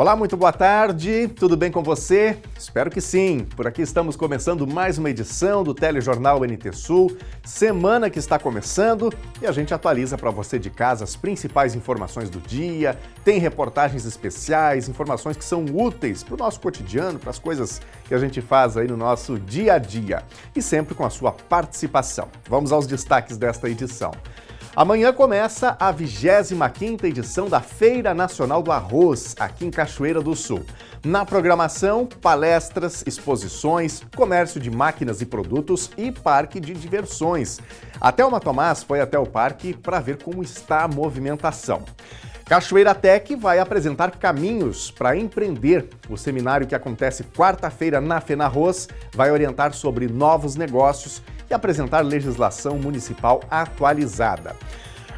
Olá, muito boa tarde, tudo bem com você? Espero que sim. Por aqui estamos começando mais uma edição do Telejornal NT Sul, semana que está começando e a gente atualiza para você de casa as principais informações do dia, tem reportagens especiais, informações que são úteis para o nosso cotidiano, para as coisas que a gente faz aí no nosso dia a dia e sempre com a sua participação. Vamos aos destaques desta edição. Amanhã começa a 25ª edição da Feira Nacional do Arroz, aqui em Cachoeira do Sul. Na programação, palestras, exposições, comércio de máquinas e produtos e parque de diversões. A Thelma Tomás foi até o parque para ver como está a movimentação. Cachoeira Tech vai apresentar caminhos para empreender. O seminário que acontece quarta-feira na FENARROZ vai orientar sobre novos negócios e apresentar legislação municipal atualizada.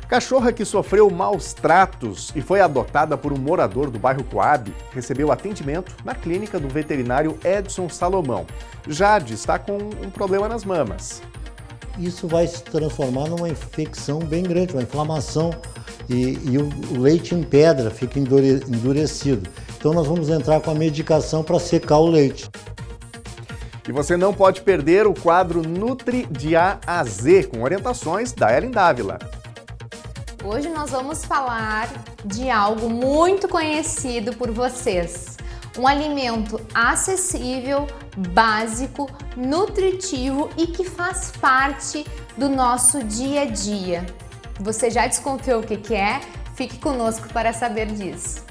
Cachorra que sofreu maus tratos e foi adotada por um morador do bairro Coab recebeu atendimento na clínica do veterinário Edson Salomão. Jade está com um problema nas mamas. Isso vai se transformar numa infecção bem grande, uma inflamação e o leite em pedra, fica endurecido. Então nós vamos entrar com a medicação para secar o leite. E você não pode perder o quadro Nutri de A a Z, com orientações da Ellen Dávila. Hoje nós vamos falar de algo muito conhecido por vocês. Um alimento acessível, básico, nutritivo e que faz parte do nosso dia a dia. Você já desconfiou o que é? Fique conosco para saber disso.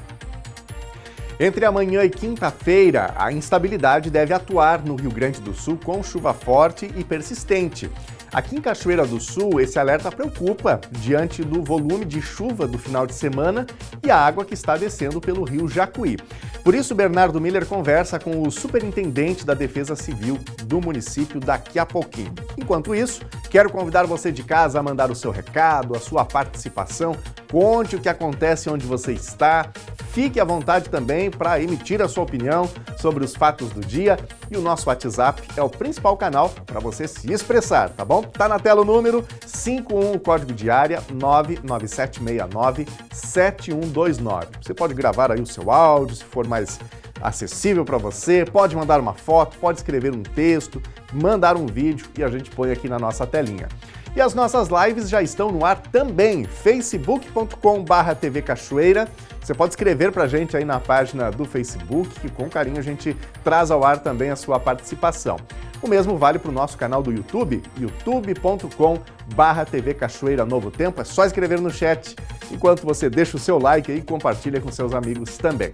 Entre amanhã e quinta-feira, a instabilidade deve atuar no Rio Grande do Sul com chuva forte e persistente. Aqui em Cachoeira do Sul, esse alerta preocupa diante do volume de chuva do final de semana e a água que está descendo pelo rio Jacuí. Por isso, Bernardo Miller conversa com o superintendente da Defesa Civil do município daqui a pouquinho. Enquanto isso, quero convidar você de casa a mandar o seu recado, a sua participação, conte o que acontece onde você está, fique à vontade também para emitir a sua opinião sobre os fatos do dia e o nosso WhatsApp é o principal canal para você se expressar, tá bom? Tá na tela o número 51, o código de área 99769-7129. Você pode gravar aí o seu áudio, se for mais acessível para você, pode mandar uma foto, pode escrever um texto, mandar um vídeo e a gente põe aqui na nossa telinha. E as nossas lives já estão no ar também, facebook.com/TV Cachoeira. Você pode escrever pra gente aí na página do Facebook, que com carinho a gente traz ao ar também a sua participação. O mesmo vale para o nosso canal do YouTube, youtube.com/TV Cachoeira Novo Tempo. É só escrever no chat, enquanto você deixa o seu like aí e compartilha com seus amigos também.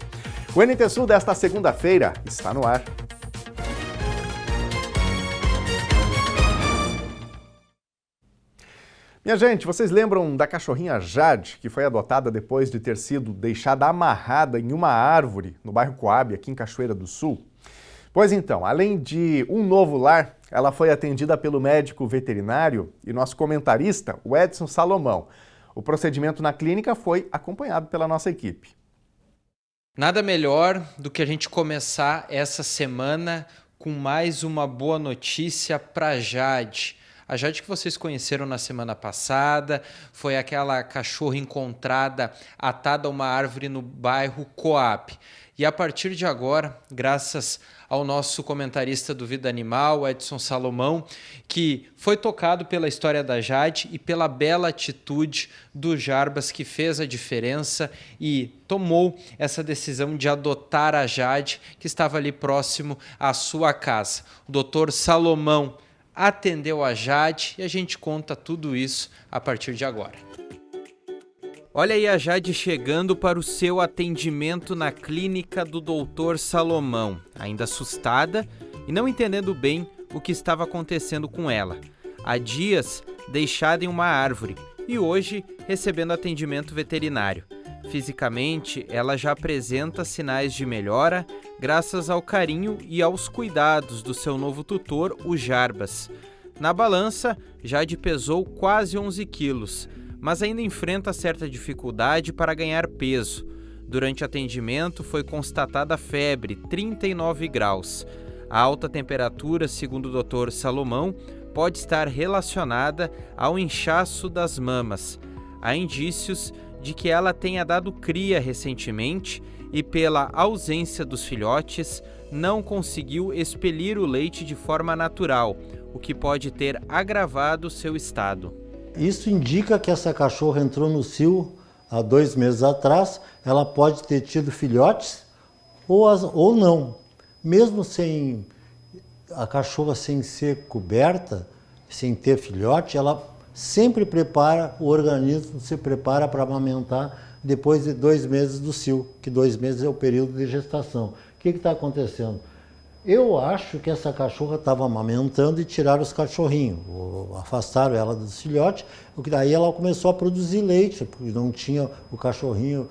O NT Sul desta segunda-feira está no ar. Minha gente, vocês lembram da cachorrinha Jade, que foi adotada depois de ter sido deixada amarrada em uma árvore no bairro Coab, aqui em Cachoeira do Sul? Pois então, além de um novo lar, ela foi atendida pelo médico veterinário e nosso comentarista, o Edson Salomão. O procedimento na clínica foi acompanhado pela nossa equipe. Nada melhor do que a gente começar essa semana com mais uma boa notícia para Jade. A Jade que vocês conheceram na semana passada foi aquela cachorra encontrada atada a uma árvore no bairro Coab. E a partir de agora, graças ao nosso comentarista do Vida Animal, Edson Salomão, que foi tocado pela história da Jade e pela bela atitude do Jarbas, que fez a diferença e tomou essa decisão de adotar a Jade, que estava ali próximo à sua casa. O doutor Salomão atendeu a Jade e a gente conta tudo isso a partir de agora. Olha aí a Jade chegando para o seu atendimento na clínica do Dr. Salomão, ainda assustada e não entendendo bem o que estava acontecendo com ela. Há dias deixada em uma árvore e hoje recebendo atendimento veterinário. Fisicamente, ela já apresenta sinais de melhora graças ao carinho e aos cuidados do seu novo tutor, o Jarbas. Na balança, Jade pesou quase 11 quilos, mas ainda enfrenta certa dificuldade para ganhar peso. Durante o atendimento, foi constatada febre, 39 graus. A alta temperatura, segundo o Dr. Salomão, pode estar relacionada ao inchaço das mamas. Há indícios de que ela tenha dado cria recentemente e, pela ausência dos filhotes, não conseguiu expelir o leite de forma natural, o que pode ter agravado seu estado. Isso indica que essa cachorra entrou no cio há 2 meses atrás, ela pode ter tido filhotes ou não. Mesmo sem a cachorra sem ser coberta, sem ter filhote, ela sempre prepara, o organismo se prepara para amamentar depois de 2 meses do cio, que 2 meses é o período de gestação. O que está acontecendo? Eu acho que essa cachorra estava amamentando e tiraram os cachorrinhos, afastaram ela dos filhotes, daí ela começou a produzir leite, porque não tinha os cachorrinhos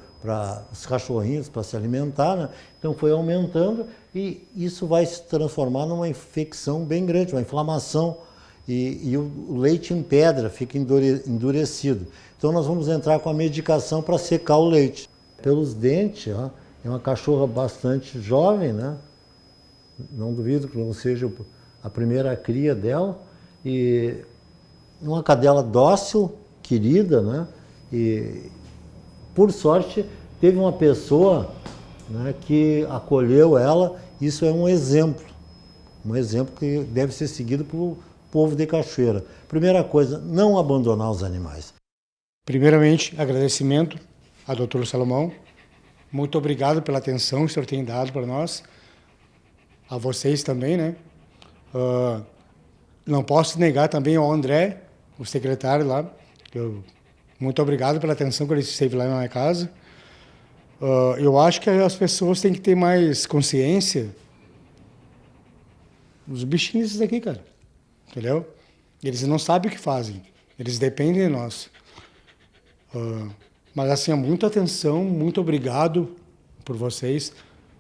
para se alimentar, né? Então foi aumentando e isso vai se transformar numa infecção bem grande, uma inflamação, e o leite empedra, fica endurecido. Então nós vamos entrar com a medicação para secar o leite. Pelos dentes, ó, é uma cachorra bastante jovem, né? Não duvido que não seja a primeira cria dela, e uma cadela dócil, querida, né? E por sorte teve uma pessoa, né, que acolheu ela. Isso é um exemplo que deve ser seguido pelo povo de Cachoeira. Primeira coisa, não abandonar os animais. Primeiramente, agradecimento ao Dr. Salomão. Muito obrigado pela atenção que o senhor tem dado para nós. A vocês também, né? Não posso negar também ao André, o secretário lá. Muito obrigado pela atenção que ele esteve lá na minha casa. Eu acho que as pessoas têm que ter mais consciência dos bichinhos daqui, cara. Entendeu? Eles não sabem o que fazem. Eles dependem de nós. Mas assim, muita atenção, muito obrigado por vocês,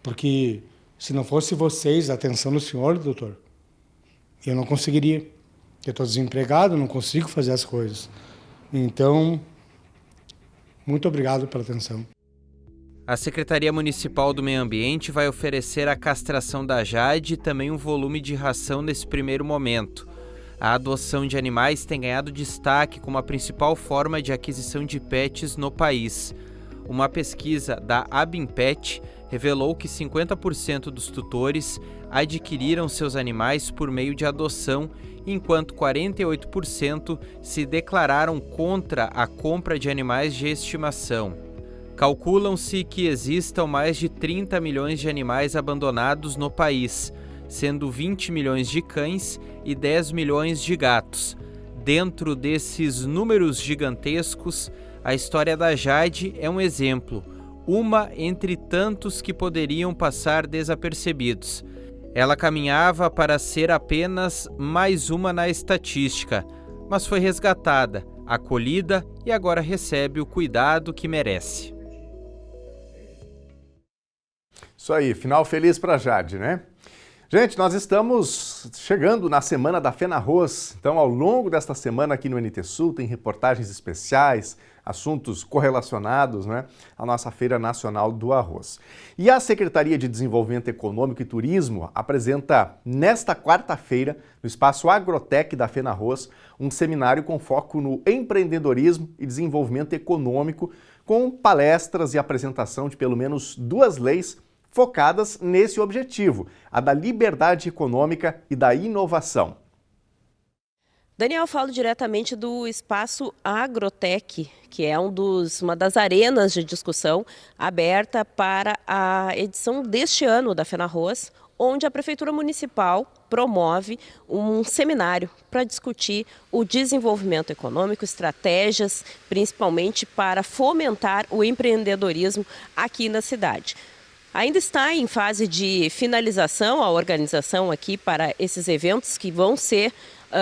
porque se não fosse vocês, a atenção do senhor, doutor, eu não conseguiria. Eu estou desempregado, não consigo fazer as coisas. Então, muito obrigado pela atenção. A Secretaria Municipal do Meio Ambiente vai oferecer a castração da Jade e também um volume de ração nesse primeiro momento. A adoção de animais tem ganhado destaque como a principal forma de aquisição de pets no país. Uma pesquisa da Abimpet revelou que 50% dos tutores adquiriram seus animais por meio de adoção, enquanto 48% se declararam contra a compra de animais de estimação. Calculam-se que existam mais de 30 milhões de animais abandonados no país, sendo 20 milhões de cães e 10 milhões de gatos. Dentro desses números gigantescos, a história da Jade é um exemplo, uma entre tantos que poderiam passar desapercebidos. Ela caminhava para ser apenas mais uma na estatística, mas foi resgatada, acolhida e agora recebe o cuidado que merece. Isso aí, final feliz para Jade, né? Gente, nós estamos chegando na Semana da FENARROZ. Então, ao longo desta semana aqui no NT Sul, tem reportagens especiais, assuntos correlacionados, né, à nossa Feira Nacional do Arroz. E a Secretaria de Desenvolvimento Econômico e Turismo apresenta nesta quarta-feira, no Espaço Agrotec da FENARROZ, um seminário com foco no empreendedorismo e desenvolvimento econômico, com palestras e apresentação de pelo menos 2 leis focadas nesse objetivo, a da liberdade econômica e da inovação. Daniel, falo diretamente do Espaço Agrotec, que é uma das arenas de discussão aberta para a edição deste ano da FENARROZ, onde a Prefeitura Municipal promove um seminário para discutir o desenvolvimento econômico, estratégias, principalmente para fomentar o empreendedorismo aqui na cidade. Ainda está em fase de finalização a organização aqui para esses eventos que vão ser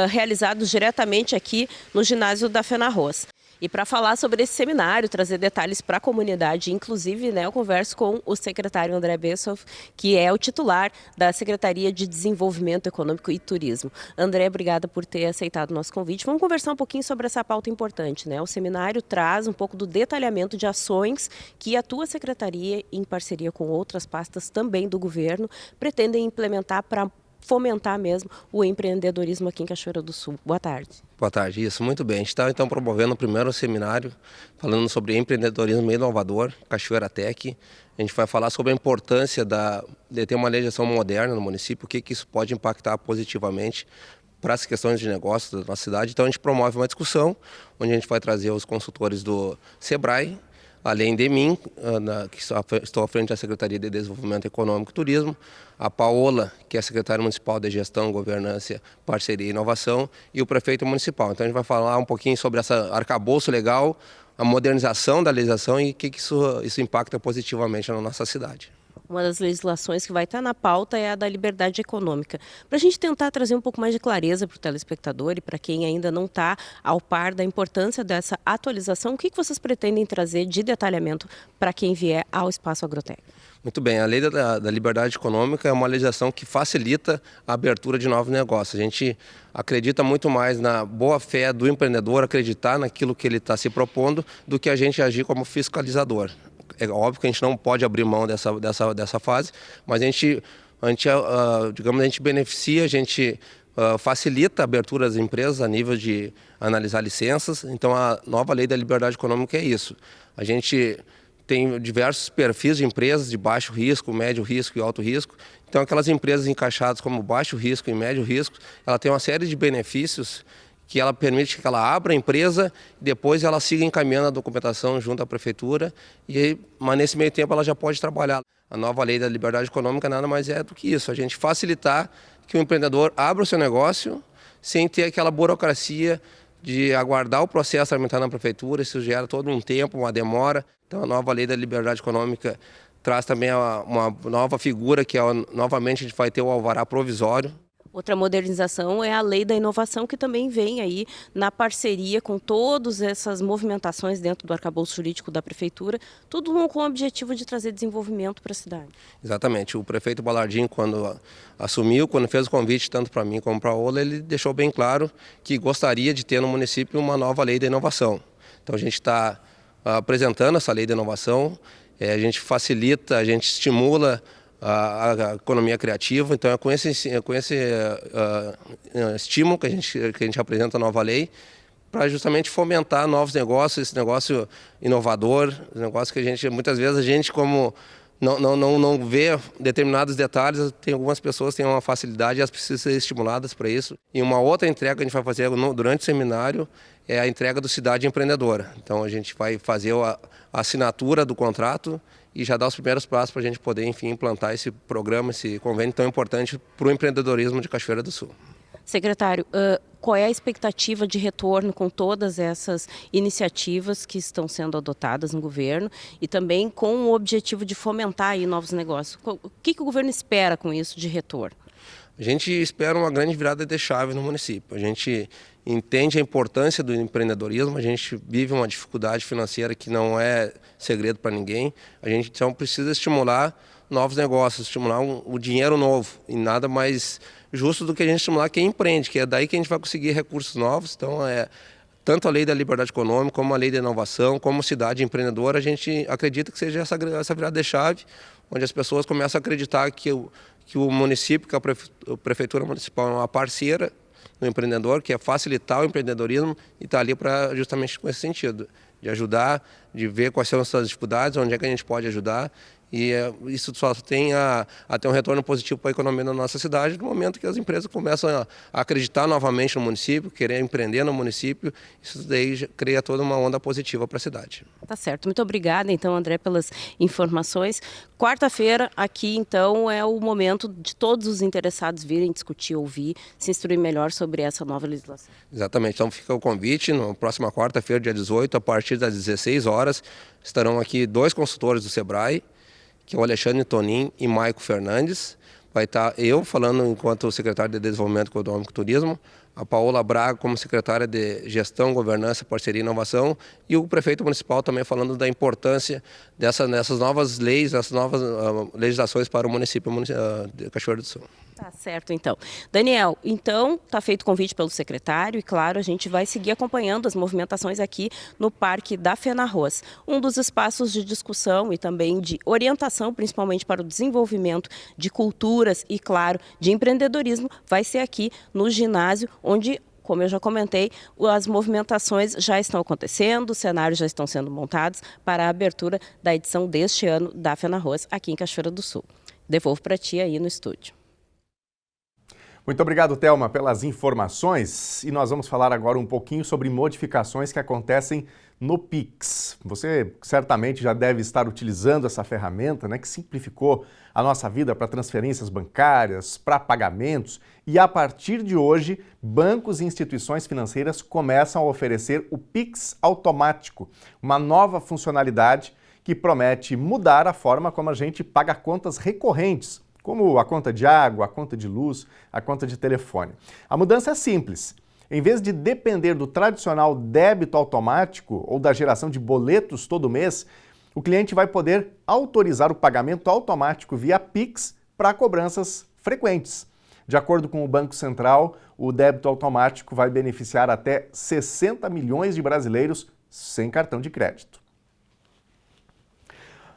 realizados diretamente aqui no ginásio da FENARROZ. E para falar sobre esse seminário, trazer detalhes para a comunidade, inclusive, né, eu converso com o secretário André Bessoff, que é o titular da Secretaria de Desenvolvimento Econômico e Turismo. André, obrigada por ter aceitado o nosso convite. Vamos conversar um pouquinho sobre essa pauta importante, né? O seminário traz um pouco do detalhamento de ações que a tua secretaria, em parceria com outras pastas também do governo, pretendem implementar para fomentar mesmo o empreendedorismo aqui em Cachoeira do Sul. Boa tarde. Boa tarde, isso, muito bem. A gente está então promovendo o primeiro seminário falando sobre empreendedorismo inovador, Cachoeira Tech. A gente vai falar sobre a importância de ter uma legislação moderna no município, o que isso pode impactar positivamente para as questões de negócios da nossa cidade. Então a gente promove uma discussão onde a gente vai trazer os consultores do SEBRAE, além de mim, que estou à frente da Secretaria de Desenvolvimento Econômico e Turismo, a Paola, que é a secretária municipal de Gestão, Governança, Parceria e Inovação, e o prefeito municipal. Então a gente vai falar um pouquinho sobre essa arcabouço legal, a modernização da legislação e o que isso impacta positivamente na nossa cidade. Uma das legislações que vai estar na pauta é a da liberdade econômica. Para a gente tentar trazer um pouco mais de clareza para o telespectador e para quem ainda não está ao par da importância dessa atualização, o que vocês pretendem trazer de detalhamento para quem vier ao Espaço Agrotec? Muito bem, a lei da liberdade econômica é uma legislação que facilita a abertura de novos negócios. A gente acredita muito mais na boa fé do empreendedor, acreditar naquilo que ele está se propondo, do que a gente agir como fiscalizador. É óbvio que a gente não pode abrir mão dessa fase, mas a gente beneficia, a gente facilita a abertura das empresas a nível de analisar licenças. Então a nova lei da liberdade econômica é isso. A gente tem diversos perfis de empresas de baixo risco, médio risco e alto risco. Então aquelas empresas encaixadas como baixo risco e médio risco, ela tem uma série de benefícios que ela permite que ela abra a empresa e depois ela siga encaminhando a documentação junto à prefeitura, mas nesse meio tempo ela já pode trabalhar. A nova lei da liberdade econômica nada mais é do que isso, a gente facilitar que o empreendedor abra o seu negócio sem ter aquela burocracia de aguardar o processo tramitar na prefeitura. Isso gera todo um tempo, uma demora. Então a nova lei da liberdade econômica traz também uma nova figura, que novamente a gente vai ter o alvará provisório. Outra modernização é a lei da inovação, que também vem aí na parceria com todas essas movimentações dentro do arcabouço jurídico da prefeitura, tudo com o objetivo de trazer desenvolvimento para a cidade. Exatamente. O prefeito Balardim, quando assumiu, quando fez o convite tanto para mim como para a Ola, ele deixou bem claro que gostaria de ter no município uma nova lei da inovação. Então a gente está apresentando essa lei da inovação, a gente facilita, a gente estimula a economia criativa. Então é com esse estímulo que a gente apresenta a nova lei, para justamente fomentar novos negócios, esse negócio inovador, negócio que muitas vezes a gente como não vê determinados detalhes, tem algumas pessoas que têm uma facilidade e elas precisam ser estimuladas para isso. E uma outra entrega que a gente vai fazer durante o seminário é a entrega do Cidade Empreendedora. Então a gente vai fazer a assinatura do contrato e já dar os primeiros passos para a gente poder, enfim, implantar esse programa, esse convênio tão importante para o empreendedorismo de Cachoeira do Sul. Secretário, qual é a expectativa de retorno com todas essas iniciativas que estão sendo adotadas no governo e também com o objetivo de fomentar aí novos negócios? O que o governo espera com isso de retorno? A gente espera uma grande virada de chave no município. A gente entende a importância do empreendedorismo, a gente vive uma dificuldade financeira que não é segredo para ninguém. A gente então precisa estimular novos negócios, estimular o dinheiro novo, e nada mais justo do que a gente estimular quem empreende, que é daí que a gente vai conseguir recursos novos. Então tanto a lei da liberdade econômica, como a lei da inovação, como cidade empreendedora, a gente acredita que seja essa virada de chave, onde as pessoas começam a acreditar que o município, que a prefeitura municipal é uma parceira do empreendedor, que é facilitar o empreendedorismo e está ali para justamente com esse sentido, de ajudar, de ver quais são as suas dificuldades, onde é que a gente pode ajudar. E isso só tem a ter um retorno positivo para a economia da nossa cidade no momento que as empresas começam a acreditar novamente no município, querer empreender no município. Isso daí cria toda uma onda positiva para a cidade. Tá certo. Muito obrigada, então, André, pelas informações. Quarta-feira, aqui, então, é o momento de todos os interessados virem discutir, ouvir, se instruir melhor sobre essa nova legislação. Exatamente. Então fica o convite. Na próxima quarta-feira, dia 18, a partir das 16 horas, estarão aqui 2 consultores do SEBRAE, que é o Alexandre Tonin e Maico Fernandes. Vai estar eu falando enquanto secretário de Desenvolvimento Econômico e Turismo, a Paola Braga como secretária de Gestão, Governança, Parceria e Inovação, e o prefeito municipal também falando da importância dessas novas leis, dessas novas legislações para o município de Cachoeira do Sul. Tá certo, então. Daniel, então tá feito o convite pelo secretário e, claro, a gente vai seguir acompanhando as movimentações aqui no Parque da Fenarroz. Um dos espaços de discussão e também de orientação, principalmente para o desenvolvimento de culturas e, claro, de empreendedorismo, vai ser aqui no ginásio, onde, como eu já comentei, as movimentações já estão acontecendo, os cenários já estão sendo montados para a abertura da edição deste ano da Fenarroz aqui em Cachoeira do Sul. Devolvo para ti aí no estúdio. Muito obrigado, Thelma, pelas informações. E nós vamos falar agora um pouquinho sobre modificações que acontecem no Pix. Você certamente já deve estar utilizando essa ferramenta, né, que simplificou a nossa vida para transferências bancárias, para pagamentos. E a partir de hoje, bancos e instituições financeiras começam a oferecer o Pix automático, uma nova funcionalidade que promete mudar a forma como a gente paga contas recorrentes, como a conta de água, a conta de luz, a conta de telefone. A mudança é simples. Em vez de depender do tradicional débito automático ou da geração de boletos todo mês, o cliente vai poder autorizar o pagamento automático via Pix para cobranças frequentes. De acordo com o Banco Central, o débito automático vai beneficiar até 60 milhões de brasileiros sem cartão de crédito.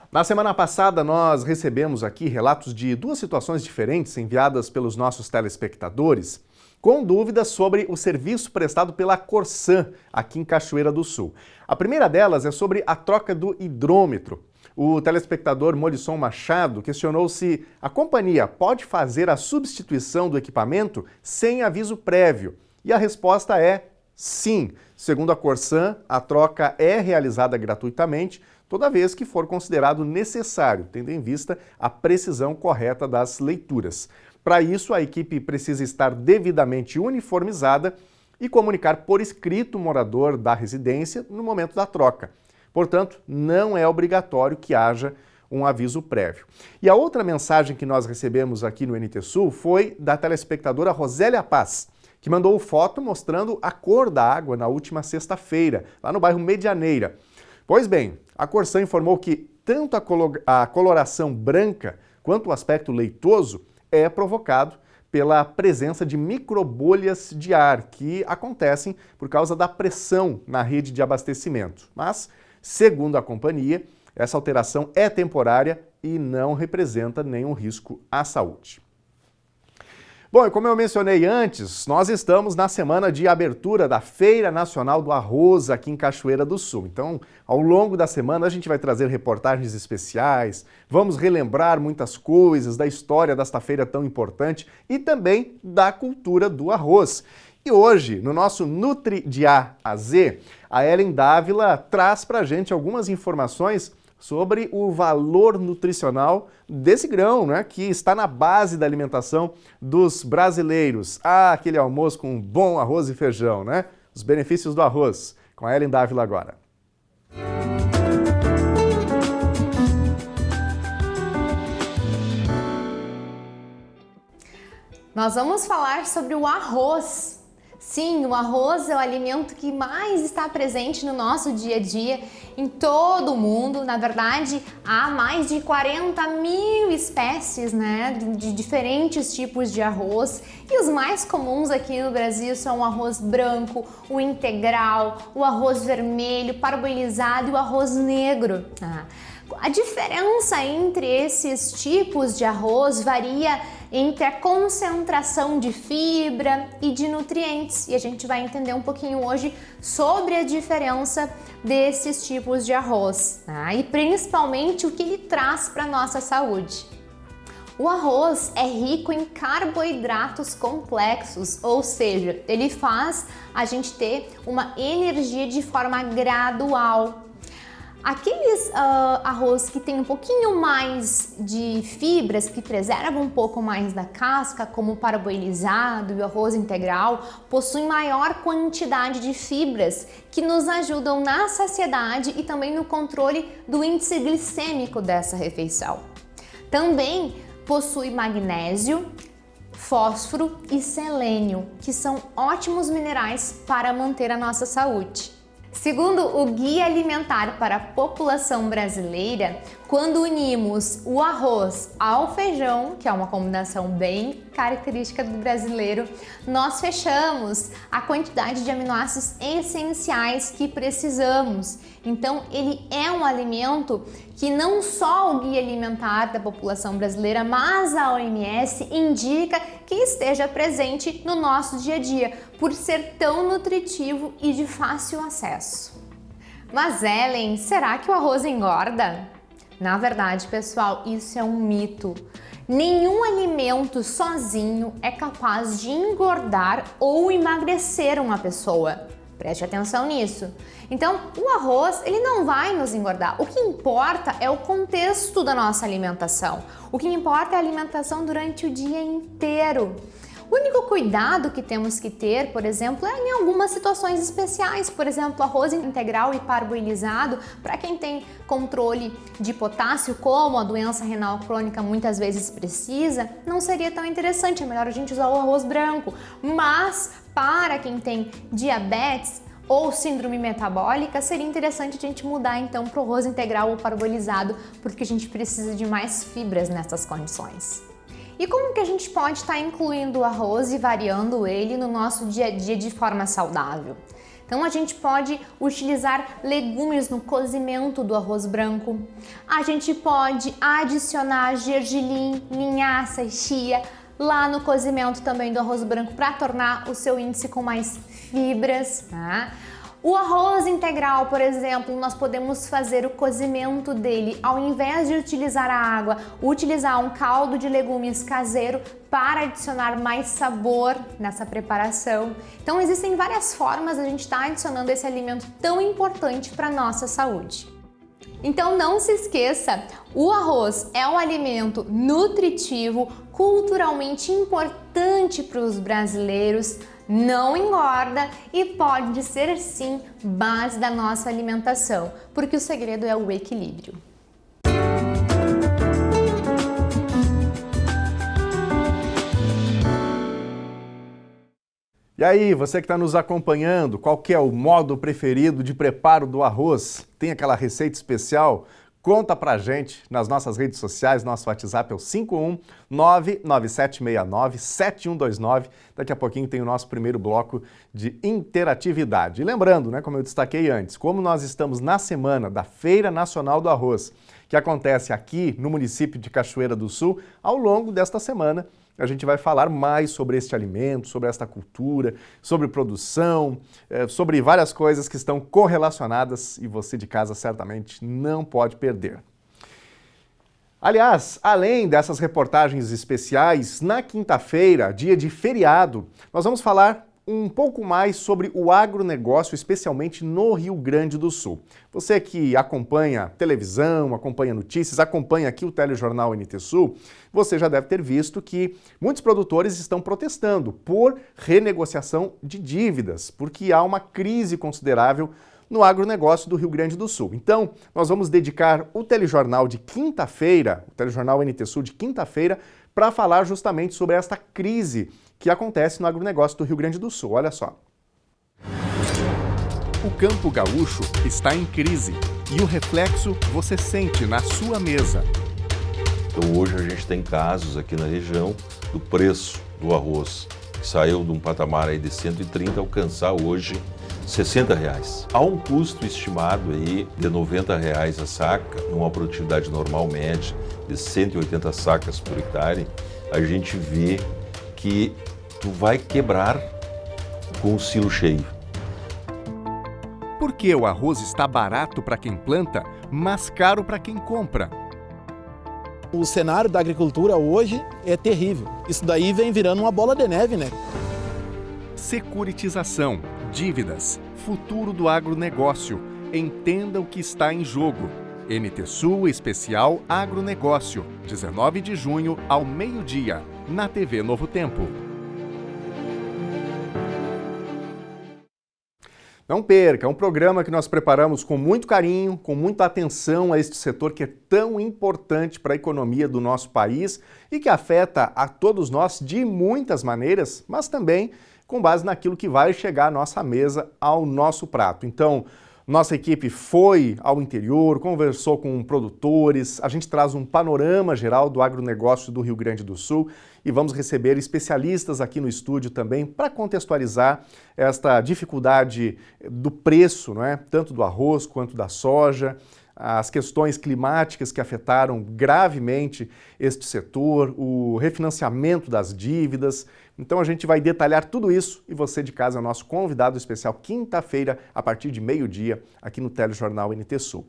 Na semana passada, nós recebemos aqui relatos de duas situações diferentes enviadas pelos nossos telespectadores, com dúvidas sobre o serviço prestado pela Corsan, aqui em Cachoeira do Sul. A primeira delas é sobre a troca do hidrômetro. O telespectador Morisson Machado questionou se a companhia pode fazer a substituição do equipamento sem aviso prévio. E a resposta é sim. Segundo a Corsan, a troca é realizada gratuitamente, toda vez que for considerado necessário, tendo em vista a precisão correta das leituras. Para isso, a equipe precisa estar devidamente uniformizada e comunicar por escrito o morador da residência no momento da troca. Portanto, não é obrigatório que haja um aviso prévio. E a outra mensagem que nós recebemos aqui no NT Sul foi da telespectadora Rosélia Paz, que mandou foto mostrando a cor da água na última sexta-feira, lá no bairro Medianeira. Pois bem, a Corsan informou que tanto a coloração branca quanto o aspecto leitoso é provocado pela presença de microbolhas de ar que acontecem por causa da pressão na rede de abastecimento. Mas, segundo a companhia, essa alteração é temporária e não representa nenhum risco à saúde. Bom, e como eu mencionei antes, nós estamos na semana de abertura da Feira Nacional do Arroz aqui em Cachoeira do Sul. Então, ao longo da semana a gente vai trazer reportagens especiais, vamos relembrar muitas coisas da história desta feira tão importante e também da cultura do arroz. E hoje, no nosso Nutri de A a Z, a Ellen Dávila traz pra gente algumas informações sobre o valor nutricional desse grão, né, que está na base da alimentação dos brasileiros. Ah, aquele almoço com um bom arroz e feijão, né? Os benefícios do arroz. Com a Ellen Dávila agora. Nós vamos falar sobre o arroz. Sim, o arroz é o alimento que mais está presente no nosso dia a dia em todo o mundo. Na verdade, há mais de 40 mil espécies, né, de diferentes tipos de arroz. E os mais comuns aqui no Brasil são o arroz branco, o integral, o arroz vermelho, parboilizado e o arroz negro. A diferença entre esses tipos de arroz varia entre a concentração de fibra e de nutrientes. E a gente vai entender um pouquinho hoje sobre a diferença desses tipos de arroz, tá? E principalmente o que ele traz para a nossa saúde. O arroz é rico em carboidratos complexos, ou seja, ele faz a gente ter uma energia de forma gradual. Aqueles arroz que tem um pouquinho mais de fibras, que preservam um pouco mais da casca, como o parboilizado e o arroz integral, possuem maior quantidade de fibras que nos ajudam na saciedade e também no controle do índice glicêmico dessa refeição. Também possui magnésio, fósforo e selênio, que são ótimos minerais para manter a nossa saúde. Segundo o Guia Alimentar para a População Brasileira, quando unimos o arroz ao feijão, que é uma combinação bem característica do brasileiro, nós fechamos a quantidade de aminoácidos essenciais que precisamos. Então, ele é um alimento que não só o Guia Alimentar da População Brasileira, mas a OMS indica que esteja presente no nosso dia a dia, por ser tão nutritivo e de fácil acesso. Mas Ellen, será que o arroz engorda? Na verdade, pessoal, isso é um mito. Nenhum alimento sozinho é capaz de engordar ou emagrecer uma pessoa. Preste atenção nisso. Então, o arroz, ele não vai nos engordar. O que importa é o contexto da nossa alimentação. O que importa é a alimentação durante o dia inteiro. O único cuidado que temos que ter, por exemplo, é em algumas situações especiais, por exemplo, arroz integral e parboilizado, para quem tem controle de potássio, como a doença renal crônica muitas vezes precisa, não seria tão interessante, é melhor a gente usar o arroz branco. Mas para quem tem diabetes ou síndrome metabólica, seria interessante a gente mudar então para o arroz integral ou parboilizado, porque a gente precisa de mais fibras nessas condições. E como que a gente pode estar incluindo o arroz e variando ele no nosso dia a dia de forma saudável? Então a gente pode utilizar legumes no cozimento do arroz branco. A gente pode adicionar gergelim, linhaça e chia lá no cozimento também do arroz branco para tornar o seu índice com mais fibras, tá? O arroz integral, por exemplo, nós podemos fazer o cozimento dele, ao invés de utilizar a água, utilizar um caldo de legumes caseiro para adicionar mais sabor nessa preparação. Então existem várias formas de a gente estar adicionando esse alimento tão importante para a nossa saúde. Então não se esqueça, o arroz é um alimento nutritivo, culturalmente importante para os brasileiros, não engorda e pode ser sim base da nossa alimentação, porque o segredo é o equilíbrio. E aí, você que está nos acompanhando, qual que é o modo preferido de preparo do arroz? Tem aquela receita especial? Conta pra gente nas nossas redes sociais, nosso WhatsApp é o 51997697129. Daqui a pouquinho tem o nosso primeiro bloco de interatividade. E lembrando, né, como eu destaquei antes, como nós estamos na semana da Feira Nacional do Arroz, que acontece aqui no município de Cachoeira do Sul, ao longo desta semana, a gente vai falar mais sobre este alimento, sobre esta cultura, sobre produção, sobre várias coisas que estão correlacionadas e você de casa certamente não pode perder. Aliás, além dessas reportagens especiais, na quinta-feira, dia de feriado, nós vamos falar um pouco mais sobre o agronegócio, especialmente no Rio Grande do Sul. Você que acompanha televisão, acompanha notícias, acompanha aqui o Telejornal NT Sul, você já deve ter visto que muitos produtores estão protestando por renegociação de dívidas, porque há uma crise considerável no agronegócio do Rio Grande do Sul. Então, nós vamos dedicar o telejornal de quinta-feira, o Telejornal NT Sul de quinta-feira, para falar justamente sobre esta crise que acontece no agronegócio do Rio Grande do Sul. Olha só. O campo gaúcho está em crise e o reflexo você sente na sua mesa. Então hoje a gente tem casos aqui na região do preço do arroz, que saiu de um patamar aí de 130 alcançar hoje R$60. Há um custo estimado aí de R$90 a saca, numa produtividade normal média de 180 sacas por hectare. A gente vê que tu vai quebrar com o silo cheio. Por que o arroz está barato para quem planta, mas caro para quem compra? O cenário da agricultura hoje é terrível. Isso daí vem virando uma bola de neve, né? Securitização, dívidas, futuro do agronegócio. Entenda o que está em jogo. NT Sul Especial Agronegócio, 19 de junho ao meio-dia, na TV Novo Tempo. Não perca, é um programa que nós preparamos com muito carinho, com muita atenção a este setor que é tão importante para a economia do nosso país e que afeta a todos nós de muitas maneiras, mas também com base naquilo que vai chegar à nossa mesa, ao nosso prato. Então, nossa equipe foi ao interior, conversou com produtores, a gente traz um panorama geral do agronegócio do Rio Grande do Sul e vamos receber especialistas aqui no estúdio também para contextualizar esta dificuldade do preço, não é? Tanto do arroz quanto da soja, as questões climáticas que afetaram gravemente este setor, o refinanciamento das dívidas. Então a gente vai detalhar tudo isso e você de casa é o nosso convidado especial quinta-feira, a partir de meio-dia, aqui no Telejornal NT Sul.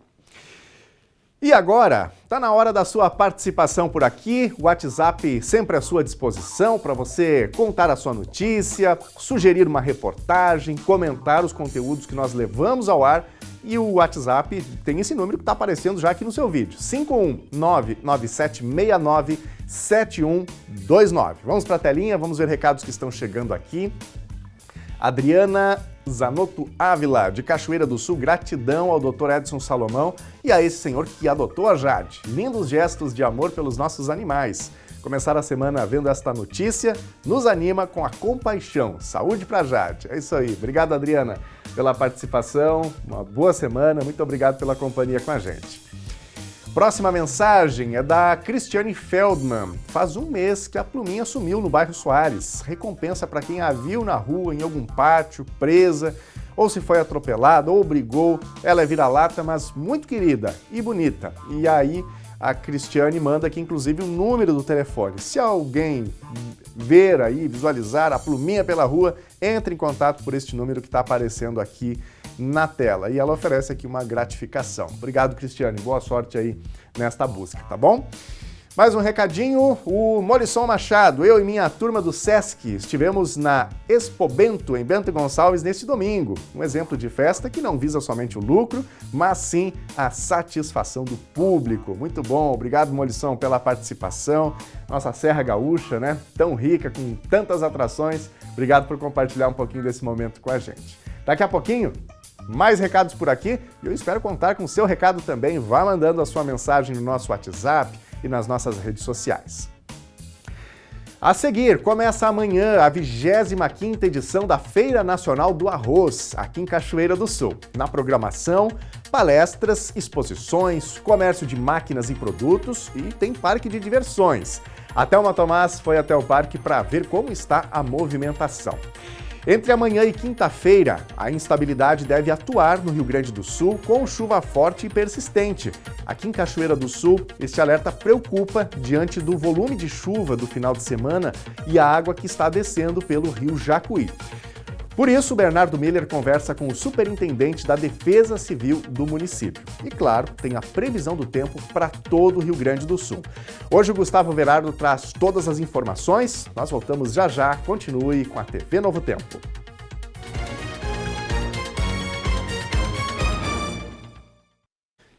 E agora, está na hora da sua participação por aqui, o WhatsApp sempre à sua disposição para você contar a sua notícia, sugerir uma reportagem, comentar os conteúdos que nós levamos ao ar. E o WhatsApp tem esse número que está aparecendo já aqui no seu vídeo, 51997697129. Vamos para a telinha, vamos ver recados que estão chegando aqui. Adriana Zanotto Ávila, de Cachoeira do Sul, gratidão ao Dr. Edson Salomão e a esse senhor que adotou a Jade. Lindos gestos de amor pelos nossos animais. Começar a semana vendo esta notícia nos anima com a compaixão. Saúde pra Jade. É isso aí. Obrigado, Adriana, pela participação. Uma boa semana. Muito obrigado pela companhia com a gente. Próxima mensagem é da Cristiane Feldman. Faz um mês que a Pluminha sumiu no bairro Soares. Recompensa para quem a viu na rua, em algum pátio, presa, ou se foi atropelada, ou brigou. Ela é vira-lata, mas muito querida e bonita. E aí a Cristiane manda aqui, inclusive, o número do telefone. Se alguém ver aí, visualizar a Pluminha pela rua, entre em contato por este número que está aparecendo aqui na tela. E ela oferece aqui uma gratificação. Obrigado, Cristiane. Boa sorte aí nesta busca, tá bom? Mais um recadinho, o Morisson Machado, eu e minha turma do Sesc estivemos na Expo Bento, em Bento Gonçalves, neste domingo. Um exemplo de festa que não visa somente o lucro, mas sim a satisfação do público. Muito bom, obrigado, Morisson, pela participação. Nossa Serra Gaúcha, né? Tão rica, com tantas atrações. Obrigado por compartilhar um pouquinho desse momento com a gente. Daqui a pouquinho, mais recados por aqui e eu espero contar com o seu recado também. Vá mandando a sua mensagem no nosso WhatsApp e nas nossas redes sociais. A seguir, começa amanhã a 25ª edição da Feira Nacional do Arroz, aqui em Cachoeira do Sul. Na programação, palestras, exposições, comércio de máquinas e produtos e tem parque de diversões. A Thelma Tomás foi até o parque para ver como está a movimentação. Entre amanhã e quinta-feira, a instabilidade deve atuar no Rio Grande do Sul com chuva forte e persistente. Aqui em Cachoeira do Sul, este alerta preocupa diante do volume de chuva do final de semana e a água que está descendo pelo rio Jacuí. Por isso, o Bernardo Miller conversa com o superintendente da Defesa Civil do município. E, claro, tem a previsão do tempo para todo o Rio Grande do Sul. Hoje o Gustavo Verardo traz todas as informações. Nós voltamos já já. Continue com a TV Novo Tempo.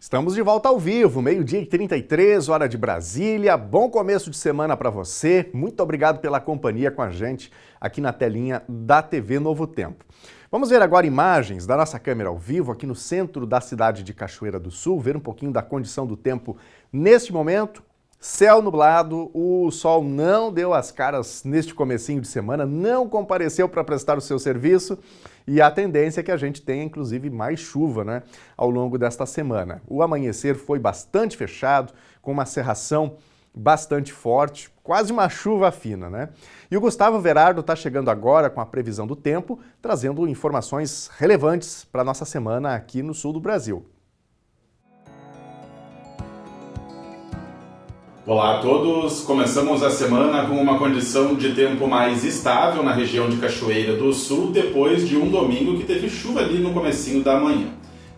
Estamos de volta ao vivo, 12h33, hora de Brasília. Bom começo de semana para você. Muito obrigado pela companhia com a gente aqui na telinha da TV Novo Tempo. Vamos ver agora imagens da nossa câmera ao vivo aqui no centro da cidade de Cachoeira do Sul, ver um pouquinho da condição do tempo neste momento. Céu nublado, o sol não deu as caras neste comecinho de semana, não compareceu para prestar o seu serviço e a tendência é que a gente tenha, inclusive, mais chuva, né, ao longo desta semana. O amanhecer foi bastante fechado, com uma cerração bastante forte, quase uma chuva fina, né? E o Gustavo Verardo está chegando agora com a previsão do tempo, trazendo informações relevantes para a nossa semana aqui no sul do Brasil. Olá a todos! Começamos a semana com uma condição de tempo mais estável na região de Cachoeira do Sul, depois de um domingo que teve chuva ali no comecinho da manhã.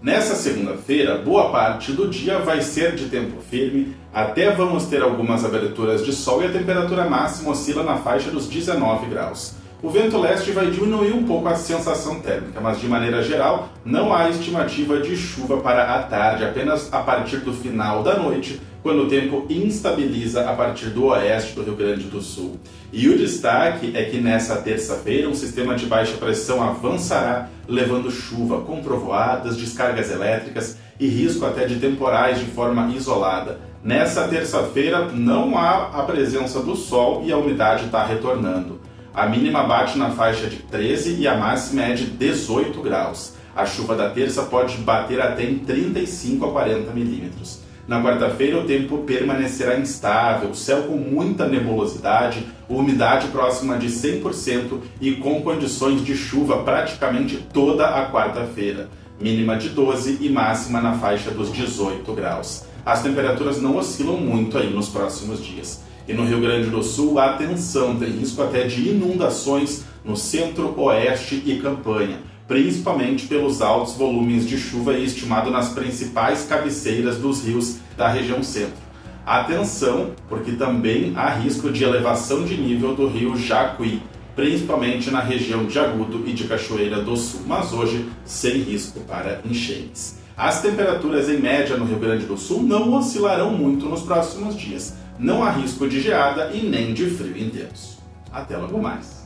Nessa segunda-feira, boa parte do dia vai ser de tempo firme, até vamos ter algumas aberturas de sol e a temperatura máxima oscila na faixa dos 19 graus. O vento leste vai diminuir um pouco a sensação térmica, mas de maneira geral não há estimativa de chuva para a tarde, apenas a partir do final da noite, quando o tempo instabiliza a partir do oeste do Rio Grande do Sul. E o destaque é que nessa terça-feira um sistema de baixa pressão avançará, levando chuva com trovoadas, descargas elétricas e risco até de temporais de forma isolada. Nessa terça-feira não há a presença do sol e a umidade está retornando. A mínima bate na faixa de 13 e a máxima é de 18 graus. A chuva da terça pode bater até em 35 a 40 milímetros. Na quarta-feira o tempo permanecerá instável, céu com muita nebulosidade, umidade próxima de 100% e com condições de chuva praticamente toda a quarta-feira. Mínima de 12 e máxima na faixa dos 18 graus. As temperaturas não oscilam muito aí nos próximos dias. E no Rio Grande do Sul, atenção, tem risco até de inundações no centro-oeste e campanha, principalmente pelos altos volumes de chuva estimado nas principais cabeceiras dos rios da região centro. Atenção, porque também há risco de elevação de nível do rio Jacuí, principalmente na região de Agudo e de Cachoeira do Sul, mas hoje sem risco para enchentes. As temperaturas em média no Rio Grande do Sul não oscilarão muito nos próximos dias. Não há risco de geada e nem de frio intenso. Até logo mais.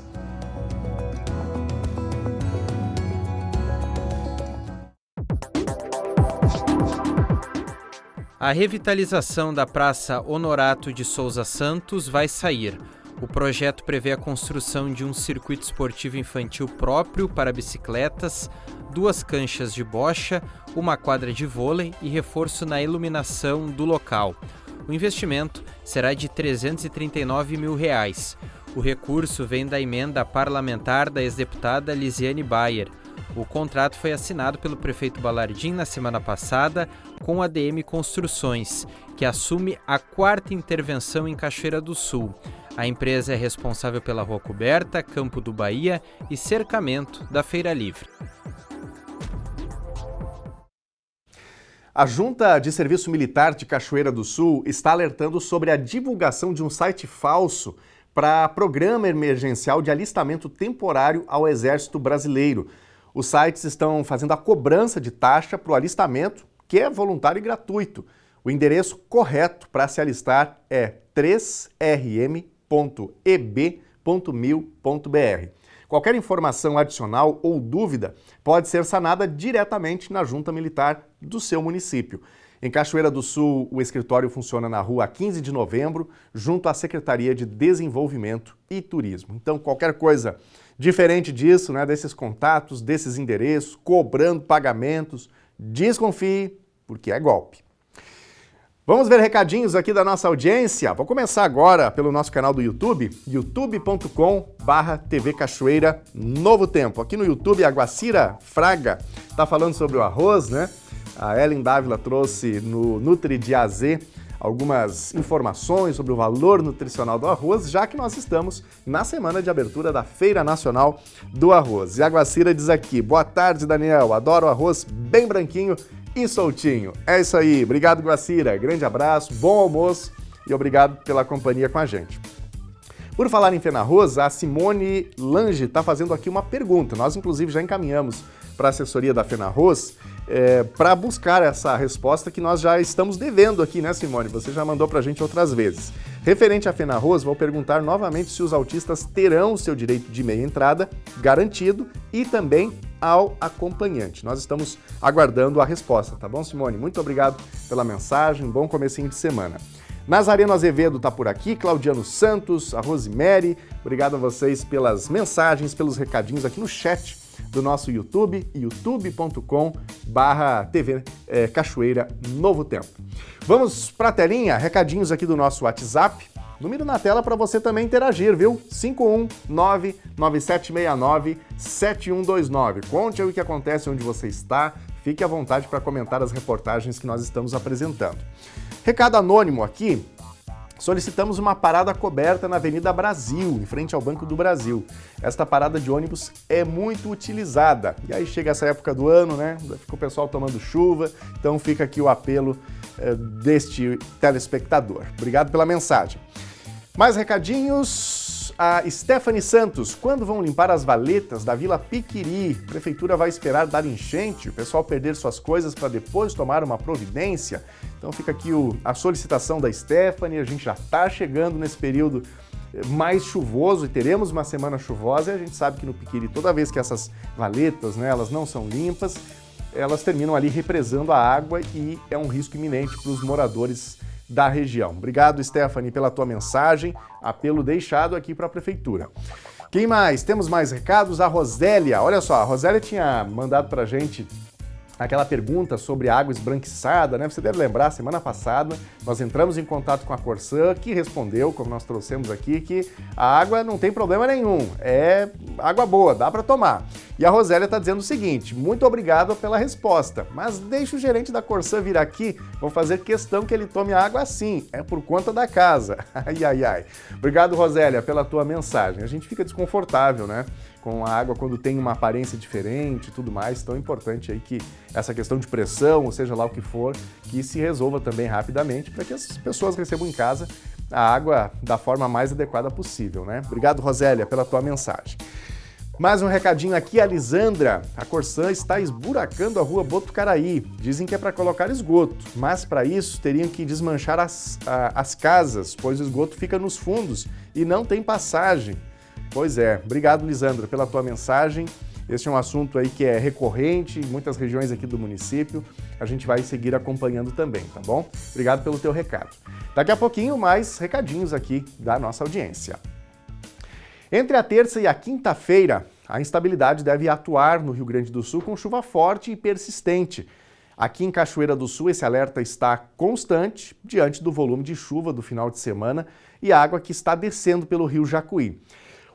A revitalização da Praça Honorato de Souza Santos vai sair. O projeto prevê a construção de um circuito esportivo infantil próprio para bicicletas, 2 canchas de bocha, uma quadra de vôlei e reforço na iluminação do local. O investimento será de R$ 339 mil. O recurso vem da emenda parlamentar da ex-deputada Lisiane Bayer. O contrato foi assinado pelo prefeito Balardim na semana passada com a ADM Construções, que assume a 4ª intervenção em Cachoeira do Sul. A empresa é responsável pela Rua Coberta, Campo do Bahia e cercamento da Feira Livre. A Junta de Serviço Militar de Cachoeira do Sul está alertando sobre a divulgação de um site falso para Programa Emergencial de Alistamento Temporário ao Exército Brasileiro. Os sites estão fazendo a cobrança de taxa para o alistamento, que é voluntário e gratuito. O endereço correto para se alistar é 3rm.eb.mil.br. Qualquer informação adicional ou dúvida pode ser sanada diretamente na Junta Militar do seu município. Em Cachoeira do Sul, o escritório funciona na rua 15 de novembro, junto à Secretaria de Desenvolvimento e Turismo. Então, qualquer coisa diferente disso, desses contatos, desses endereços, cobrando pagamentos, desconfie, porque é golpe. Vamos ver recadinhos aqui da nossa audiência? Vou começar agora pelo nosso canal do YouTube, youtube.com/TV Cachoeira Novo Tempo. Aqui no YouTube, a Guacira Fraga está falando sobre o arroz, A Ellen Dávila trouxe no Nutri de AZ algumas informações sobre o valor nutricional do arroz, já que nós estamos na semana de abertura da Feira Nacional do Arroz. E a Guacira diz aqui: boa tarde, Daniel, adoro arroz bem branquinho e soltinho. É isso aí, obrigado, Guacira, grande abraço, bom almoço e obrigado pela companhia com a gente. Por falar em FENARROZ, a Simone Lange está fazendo aqui uma pergunta. Nós, inclusive, já encaminhamos para a assessoria da FENARROZ para buscar essa resposta que nós já estamos devendo aqui, Simone? Você já mandou para a gente outras vezes. Referente à FENARROZ, vou perguntar novamente se os autistas terão o seu direito de meia entrada garantido e também ao acompanhante. Nós estamos aguardando a resposta, tá bom, Simone? Muito obrigado pela mensagem, bom comecinho de semana. Nazareno Azevedo está por aqui, Claudiano Santos, a Rosemary, obrigado a vocês pelas mensagens, pelos recadinhos aqui no chat do nosso YouTube, youtube.com/TV Cachoeira Novo Tempo. Vamos para a telinha, recadinhos aqui do nosso WhatsApp, número na tela para você também interagir, viu? 51997697129. Conte aí o que acontece onde você está, fique à vontade para comentar as reportagens que nós estamos apresentando. Recado anônimo aqui, solicitamos uma parada coberta na Avenida Brasil, em frente ao Banco do Brasil. Esta parada de ônibus é muito utilizada. E aí chega essa época do ano, Fica o pessoal tomando chuva, então fica aqui o apelo deste telespectador. Obrigado pela mensagem. Mais recadinhos. Temos a Stephanie Santos. Quando vão limpar as valetas da Vila Piquiri? A prefeitura vai esperar dar enchente, o pessoal perder suas coisas para depois tomar uma providência? Então fica aqui a solicitação da Stephanie. A gente já está chegando nesse período mais chuvoso e teremos uma semana chuvosa, e a gente sabe que no Piquiri, toda vez que essas valetas, né, elas não são limpas, elas terminam ali represando a água e é um risco iminente para os moradores da região. Obrigado, Stephanie, pela tua mensagem, apelo deixado aqui para a prefeitura. Quem mais? Temos mais recados? A Rosélia, olha só, a Rosélia tinha mandado para a gente aquela pergunta sobre a água esbranquiçada, né? Você deve lembrar, semana passada nós entramos em contato com a Corsã, que respondeu, como nós trouxemos aqui, que a água não tem problema nenhum, é água boa, dá para tomar. E a Rosélia está dizendo o seguinte: muito obrigado pela resposta, mas deixa o gerente da Corsã vir aqui, vou fazer questão que ele tome a água assim, é por conta da casa. Ai, ai, ai. Obrigado, Rosélia, pela tua mensagem. A gente fica desconfortável, né, com a água quando tem uma aparência diferente e tudo mais, tão importante aí que essa questão de pressão, ou seja lá o que for, que se resolva também rapidamente para que as pessoas recebam em casa a água da forma mais adequada possível, né? Obrigado, Rosélia, pela tua mensagem. Mais um recadinho aqui, a Lisandra. A Corsã está esburacando a rua Botucaraí. Dizem que é para colocar esgoto, mas para isso teriam que desmanchar as casas, pois o esgoto fica nos fundos e não tem passagem. Pois é, obrigado, Lisandra, pela tua mensagem. Esse é um assunto aí que é recorrente em muitas regiões aqui do município. A gente vai seguir acompanhando também, tá bom? Obrigado pelo teu recado. Daqui a pouquinho, mais recadinhos aqui da nossa audiência. Entre a terça e a quinta-feira, a instabilidade deve atuar no Rio Grande do Sul com chuva forte e persistente. Aqui em Cachoeira do Sul, esse alerta está constante diante do volume de chuva do final de semana e a água que está descendo pelo rio Jacuí.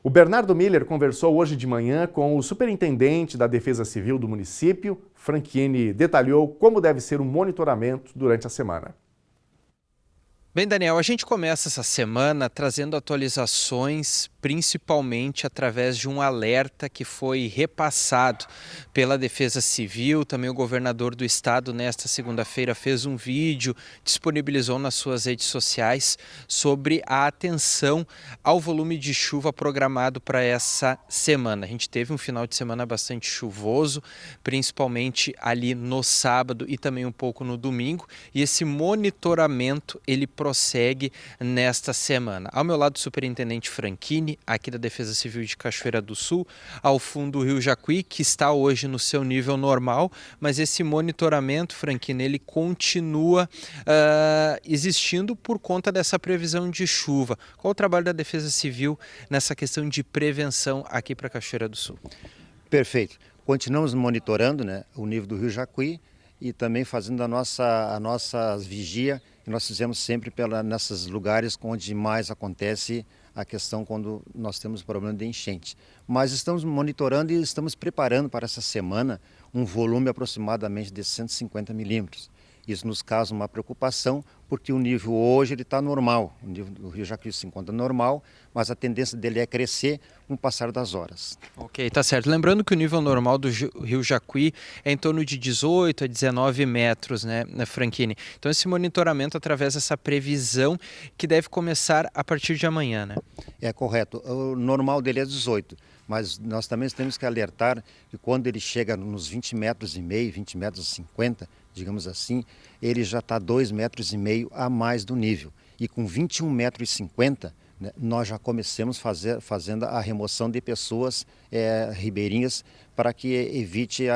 O Bernardo Miller conversou hoje de manhã com o superintendente da Defesa Civil do município. Franchini detalhou como deve ser o monitoramento durante a semana. Bem, Daniel, a gente começa essa semana trazendo atualizações, principalmente através de um alerta que foi repassado pela Defesa Civil. Também o governador do estado, nesta segunda-feira, fez um vídeo, disponibilizou nas suas redes sociais sobre a atenção ao volume de chuva programado para essa semana. A gente teve um final de semana bastante chuvoso, principalmente ali no sábado e também um pouco no domingo, e esse monitoramento ele prossegue nesta semana. Ao meu lado, o superintendente Franchini, aqui da Defesa Civil de Cachoeira do Sul, ao fundo do rio Jacuí, que está hoje no seu nível normal, mas esse monitoramento, Franchini, ele continua existindo por conta dessa previsão de chuva. Qual o trabalho da Defesa Civil nessa questão de prevenção aqui para Cachoeira do Sul? Perfeito. Continuamos monitorando, né, o nível do rio Jacuí e também fazendo a nossa vigia, que nós fizemos sempre nesses lugares onde mais acontece a questão quando nós temos problema de enchente. Mas estamos monitorando e estamos preparando para essa semana um volume aproximadamente de 150 milímetros. Isso nos causa uma preocupação, porque o nível hoje está normal, o nível do rio Jacuí se encontra normal, mas a tendência dele é crescer com o passar das horas. Ok, tá certo. Lembrando que o nível normal do rio Jacuí é em torno de 18 a 19 metros, né, Franchini? Então esse monitoramento através dessa previsão que deve começar a partir de amanhã, né? É correto. O normal dele é 18, mas nós também temos que alertar que quando ele chega nos 20 metros e meio, 20 metros e 50, digamos assim, ele já está 2,5 metros a mais do nível. E com 21,50 metros, né, nós já começamos fazendo a remoção de pessoas ribeirinhas para que evite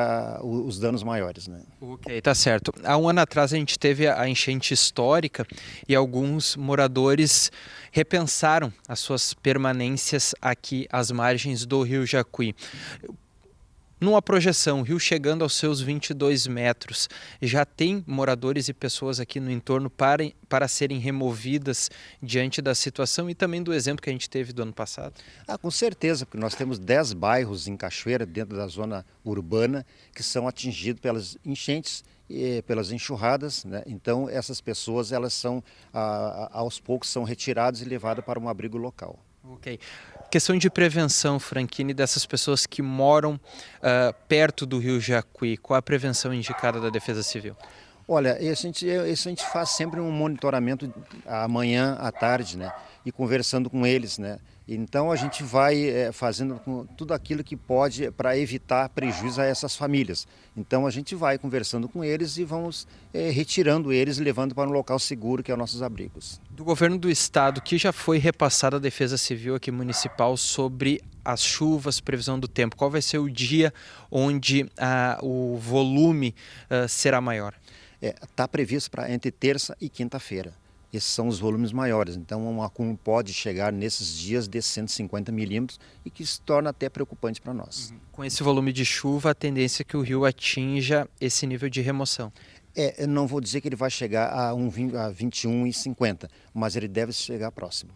os danos maiores, né? Ok, tá certo. Há um ano atrás a gente teve a enchente histórica e alguns moradores repensaram as suas permanências aqui às margens do rio Jacuí. Numa projeção, o rio chegando aos seus 22 metros, já tem moradores e pessoas aqui no entorno para serem removidas diante da situação e também do exemplo que a gente teve do ano passado? Com certeza, porque nós temos 10 bairros em Cachoeira, dentro da zona urbana, que são atingidos pelas enchentes e pelas enxurradas, né? Então essas pessoas, elas são, aos poucos, são retiradas e levadas para um abrigo local. Ok. Questão de prevenção, Franchini, dessas pessoas que moram perto do rio Jacuí, qual a prevenção indicada da Defesa Civil? Olha, isso a gente faz sempre um monitoramento amanhã, à tarde, né? E conversando com eles, né? Então a gente vai fazendo tudo aquilo que pode para evitar prejuízo a essas famílias. Então a gente vai conversando com eles e vamos retirando eles e levando para um local seguro, que é os nossos abrigos. Do governo do estado, que já foi repassada a Defesa Civil aqui municipal sobre as chuvas, previsão do tempo, qual vai ser o dia onde o volume será maior? Está previsto para entre terça e quinta-feira. Esses são os volumes maiores, então um acúmulo pode chegar nesses dias de 150 milímetros e que se torna até preocupante para nós. Com esse volume de chuva, a tendência é que o rio atinja esse nível de remoção. Eu não vou dizer que ele vai chegar a 21,50, mas ele deve chegar próximo.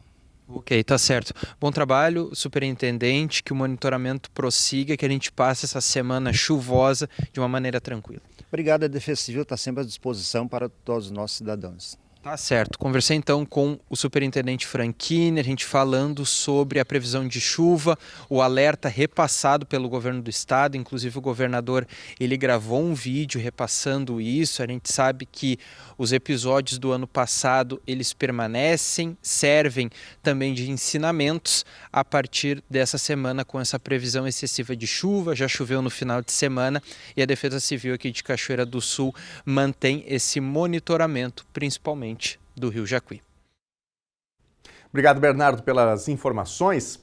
Ok, tá certo. Bom trabalho, superintendente, que o monitoramento prossiga, que a gente passe essa semana chuvosa de uma maneira tranquila. Obrigado, a Defesa Civil está sempre à disposição para todos os nossos cidadãos. Tá certo. Conversei então com o superintendente Franchini, a gente falando sobre a previsão de chuva, o alerta repassado pelo governo do estado, inclusive o governador, ele gravou um vídeo repassando isso. A gente sabe que os episódios do ano passado, eles permanecem, servem também de ensinamentos a partir dessa semana com essa previsão excessiva de chuva. Já choveu no final de semana e a Defesa Civil aqui de Cachoeira do Sul mantém esse monitoramento, principalmente do Rio Jacuí. Obrigado, Bernardo, pelas informações.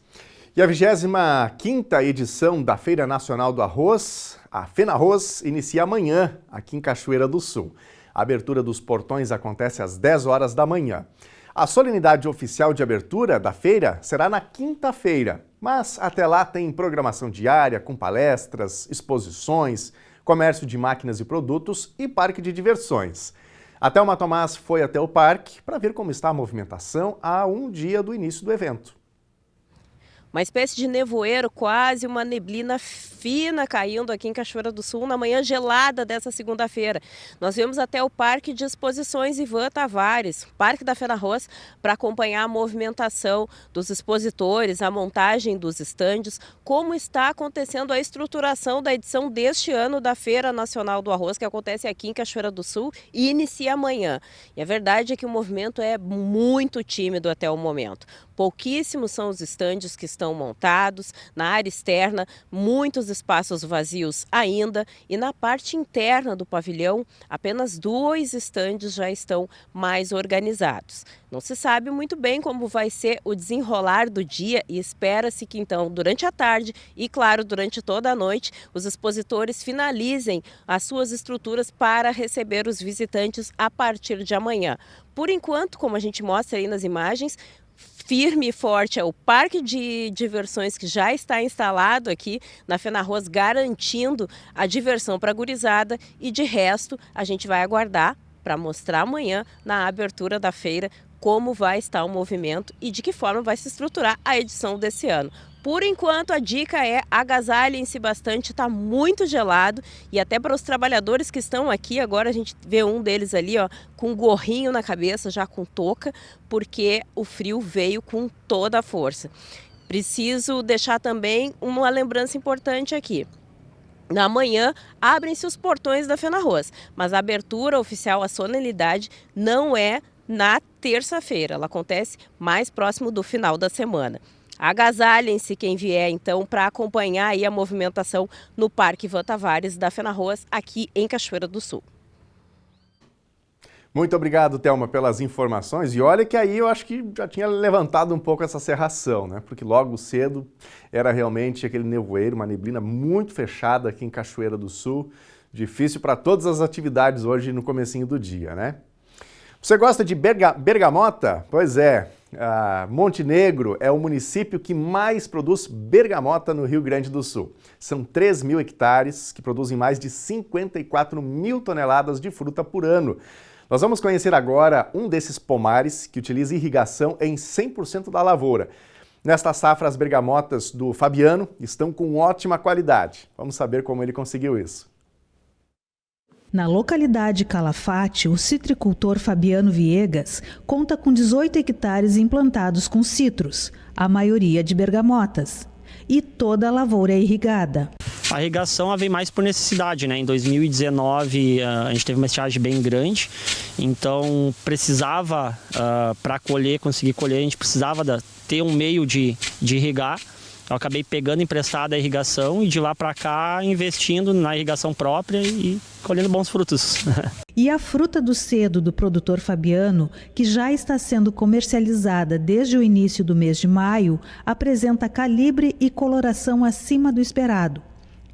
E a 25ª edição da Feira Nacional do Arroz, a FENARROZ, inicia amanhã aqui em Cachoeira do Sul. A abertura dos portões acontece às 10 horas da manhã. A solenidade oficial de abertura da feira será na quinta-feira, mas até lá tem programação diária com palestras, exposições, comércio de máquinas e produtos e parque de diversões. A Thelma Tomás foi até o parque para ver como está a movimentação há um dia do início do evento. Uma espécie de nevoeiro, quase uma neblina fina caindo aqui em Cachoeira do Sul na manhã gelada dessa segunda-feira. Nós viemos até o Parque de Exposições Ivan Tavares, Parque da FENARROZ, para acompanhar a movimentação dos expositores, a montagem dos estandes, como está acontecendo a estruturação da edição deste ano da Feira Nacional do Arroz, que acontece aqui em Cachoeira do Sul e inicia amanhã. E a verdade é que o movimento é muito tímido até o momento. Pouquíssimos são os estandes que estão montados, na área externa, muitos espaços vazios ainda, e na parte interna do pavilhão, apenas 2 estandes já estão mais organizados. Não se sabe muito bem como vai ser o desenrolar do dia e espera-se que então, durante a tarde e, claro, durante toda a noite, os expositores finalizem as suas estruturas para receber os visitantes a partir de amanhã. Por enquanto, como a gente mostra aí nas imagens, firme e forte é o parque de diversões que já está instalado aqui na FENARROZ, garantindo a diversão para a gurizada, e de resto a gente vai aguardar para mostrar amanhã na abertura da feira como vai estar o movimento e de que forma vai se estruturar a edição desse ano. Por enquanto, a dica é agasalhem-se bastante, está muito gelado, e até para os trabalhadores que estão aqui, agora a gente vê um deles ali, ó, com um gorrinho na cabeça, já com touca, porque o frio veio com toda a força. Preciso deixar também uma lembrança importante aqui. Na manhã, abrem-se os portões da FENARROZ, mas a abertura oficial, a solenidade, não é na terça-feira, ela acontece mais próximo do final da semana. Agasalhem-se quem vier, então, para acompanhar aí a movimentação no Parque Ivan Tavares da FENARROZ, aqui em Cachoeira do Sul. Muito obrigado, Thelma, pelas informações. E olha que aí eu acho que já tinha levantado um pouco essa cerração, né? Porque logo cedo era realmente aquele nevoeiro, uma neblina muito fechada aqui em Cachoeira do Sul. Difícil para todas as atividades hoje no comecinho do dia, né? Você gosta de bergamota? Pois é, Montenegro é o município que mais produz bergamota no Rio Grande do Sul. São 3.000 hectares que produzem mais de 54.000 toneladas de fruta por ano. Nós vamos conhecer agora um desses pomares que utiliza irrigação em 100% da lavoura. Nesta safra, as bergamotas do Fabiano estão com ótima qualidade. Vamos saber como ele conseguiu isso. Na localidade Calafate, o citricultor Fabiano Viegas conta com 18 hectares implantados com citros, a maioria de bergamotas. E toda a lavoura é irrigada. A irrigação vem mais por necessidade, né? Em 2019 a gente teve uma estiagem bem grande, então precisava, para colher, conseguir colher, a gente precisava ter um meio de irrigar. Eu acabei pegando emprestada a irrigação e de lá para cá investindo na irrigação própria e colhendo bons frutos. E a fruta do cedo do produtor Fabiano, que já está sendo comercializada desde o início do mês de maio, apresenta calibre e coloração acima do esperado.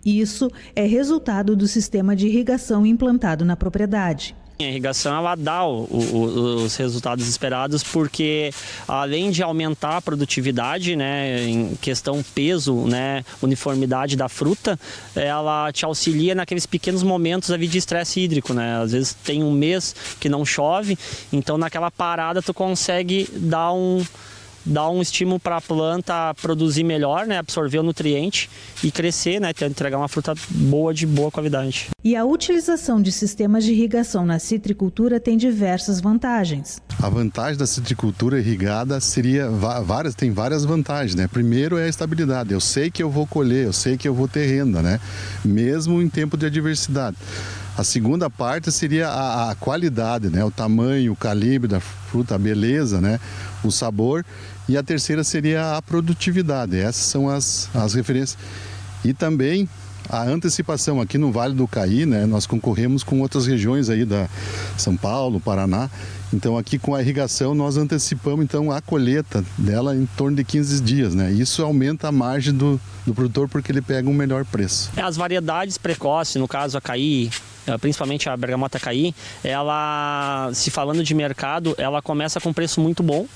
Isso é resultado do sistema de irrigação implantado na propriedade. A irrigação ela dá os resultados esperados porque, além de aumentar a produtividade, né, em questão peso, né, uniformidade da fruta, ela te auxilia naqueles pequenos momentos ali de estresse hídrico, né? Às vezes tem um mês que não chove, então naquela parada tu consegue dar um estímulo para a planta produzir melhor, né, absorver o nutriente e crescer, né, entregar uma fruta boa, de boa qualidade. E a utilização de sistemas de irrigação na citricultura tem diversas vantagens. A vantagem da citricultura irrigada tem várias vantagens, né? Primeiro é a estabilidade. Eu sei que eu vou colher, eu sei que eu vou ter renda, né? Mesmo em tempo de adversidade. A segunda parte seria a qualidade, né? O tamanho, o calibre da fruta, a beleza, né? O sabor. E a terceira seria a produtividade. Essas são as referências. E também a antecipação. Aqui no Vale do Caí, né? Nós concorremos com outras regiões aí da São Paulo, Paraná. Então aqui com a irrigação nós antecipamos então a colheita dela em torno de 15 dias, né? Isso aumenta a margem do produtor porque ele pega um melhor preço. As variedades precoces, no caso a Caí, principalmente a bergamota Caí, ela, se falando de mercado, ela começa com preço muito bom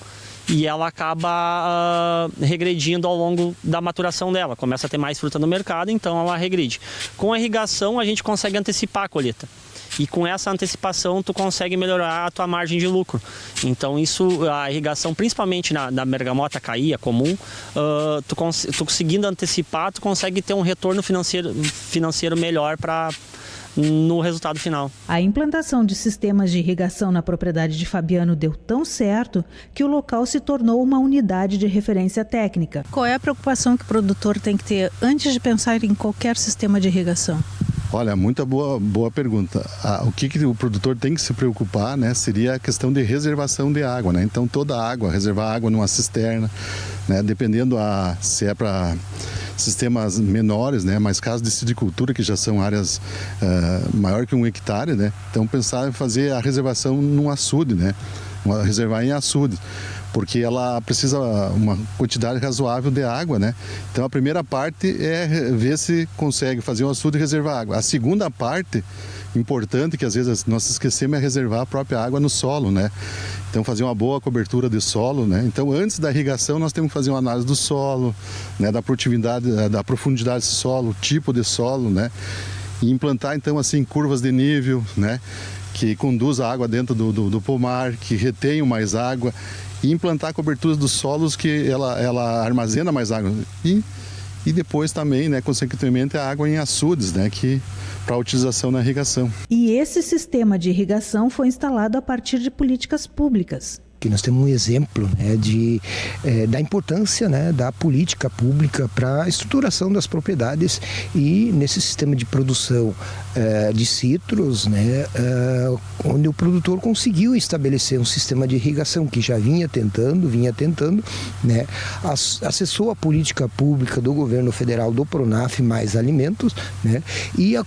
e ela acaba regredindo ao longo da maturação dela. Começa a ter mais fruta no mercado, então ela regride. Com a irrigação a gente consegue antecipar a colheita. E com essa antecipação tu consegue melhorar a tua margem de lucro. Então isso, a irrigação, principalmente na bergamota Caí, a comum, tu conseguindo antecipar, tu consegue ter um retorno financeiro melhor no resultado final. A implantação de sistemas de irrigação na propriedade de Fabiano deu tão certo que o local se tornou uma unidade de referência técnica. Qual é a preocupação que o produtor tem que ter antes de pensar em qualquer sistema de irrigação? Olha, muita boa pergunta. O que o produtor tem que se preocupar, né, seria a questão de reservação de água, né? Então toda a água, reservar água numa cisterna, né, dependendo se é para sistemas menores, né, mas casos de citricultura que já são áreas maior que 1 hectare, né? Então pensar em fazer a reservação num açude, né? Reservar em açude, porque ela precisa uma quantidade razoável de água, né? Então a primeira parte é ver se consegue fazer um açude e reservar água. A segunda parte, importante, que às vezes nós esquecemos, é reservar a própria água no solo, né? Então fazer uma boa cobertura de solo, né? Então antes da irrigação nós temos que fazer uma análise do solo, né? Da produtividade, da profundidade do solo, tipo de solo, né? E implantar então assim curvas de nível, né? Que conduz a água dentro do pomar, que retenham mais água, e implantar coberturas dos solos que ela armazena mais água. E depois também, né, consequentemente, a água em açudes, né, para utilização na irrigação. E esse sistema de irrigação foi instalado a partir de políticas públicas. Que nós temos um exemplo, né, da importância, né, da política pública para a estruturação das propriedades e nesse sistema de produção de citros, né, onde o produtor conseguiu estabelecer um sistema de irrigação que já vinha tentando, né, acessou a política pública do governo federal, do Pronaf Mais Alimentos, né, e a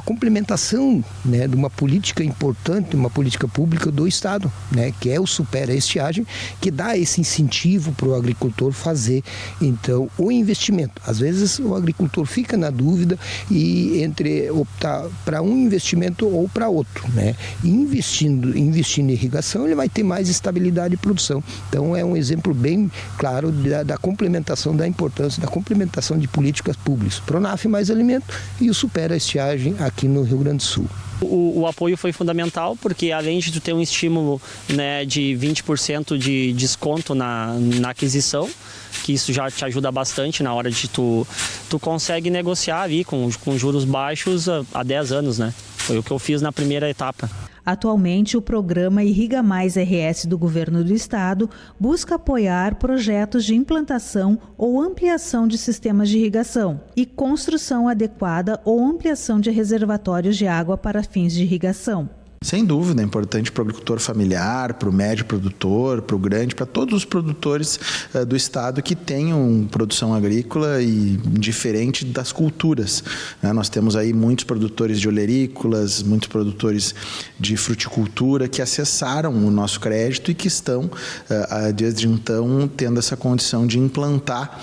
complementação, né, de uma política importante, uma política pública do Estado, né, que é o Supera Estiagem, que dá esse incentivo para o agricultor fazer, então, o investimento. Às vezes o agricultor fica na dúvida e entre optar para um investimento ou para outro, né? E investindo em irrigação, ele vai ter mais estabilidade de produção. Então é um exemplo bem claro da complementação, da importância da complementação de políticas públicas. Pronaf Mais Alimento e o Supera Estiagem aqui no Rio Grande do Sul. O apoio foi fundamental porque além de tu ter um estímulo, né, de 20% de desconto na aquisição, que isso já te ajuda bastante na hora de tu consegue negociar ali com juros baixos há 10 anos, né? Foi o que eu fiz na primeira etapa. Atualmente, o programa Irriga Mais RS do Governo do Estado busca apoiar projetos de implantação ou ampliação de sistemas de irrigação e construção adequada ou ampliação de reservatórios de água para fins de irrigação. Sem dúvida, é importante para o agricultor familiar, para o médio produtor, para o grande, para todos os produtores do estado que tenham produção agrícola e diferente das culturas. Nós temos aí muitos produtores de olerícolas, muitos produtores de fruticultura que acessaram o nosso crédito e que estão, desde então, tendo essa condição de implantar,